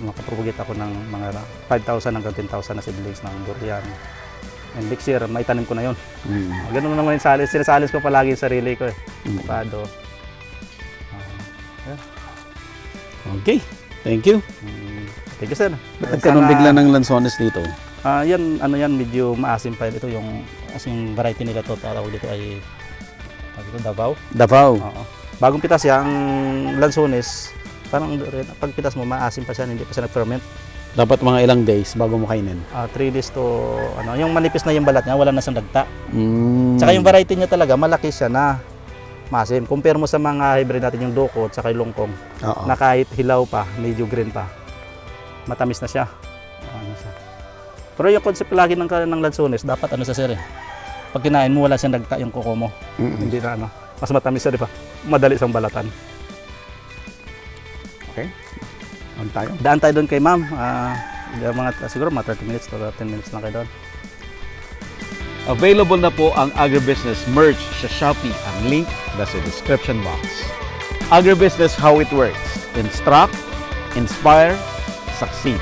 makapropagate ako ng mga 5,000 hanggang 10,000 na seedlings ng durian. And next year, may tanim ko na yun. Ganun naman yung challenge. Sinasalis ko palagi yung sarili ko Avocado. Okay. Thank you. Thank you, sir. Ba't nagkaroon bigla ng lansones dito? Yan, medyo maasim pa ito yung asing variety nila to. Tawag dito ay Davao. Davao. Oo. Bagong pitas yan, ang lansones, parang pag pitas mo, maasim pa siya, hindi pa siya nag-ferment. Dapat mga ilang days bago mo kainin. 3 days to, yung manipis na yung balat niya, wala na siyang dagta. Tsaka yung variety niya talaga, malaki siya na maasim. Compare mo sa mga hybrid natin yung doko, tsaka yung longkong, Oo. na kahit hilaw pa, medyo green pa, matamis na siya. Pero yung concept lagi ng lansones, dapat sa sir pag kinain mo, wala siyang dagta yung kuko mo. Hindi na mas matamis siya, di ba? Madali siyang balatan. Okay. Ano tayo? Daan tayo doon kay ma'am. Siguro mga 30 minutes to 10 minutes lang kayo doon. Available na po ang Agribusiness merch sa Shopee. Ang link nasa description box. Agribusiness, how it works. Instruct, inspire, succeed.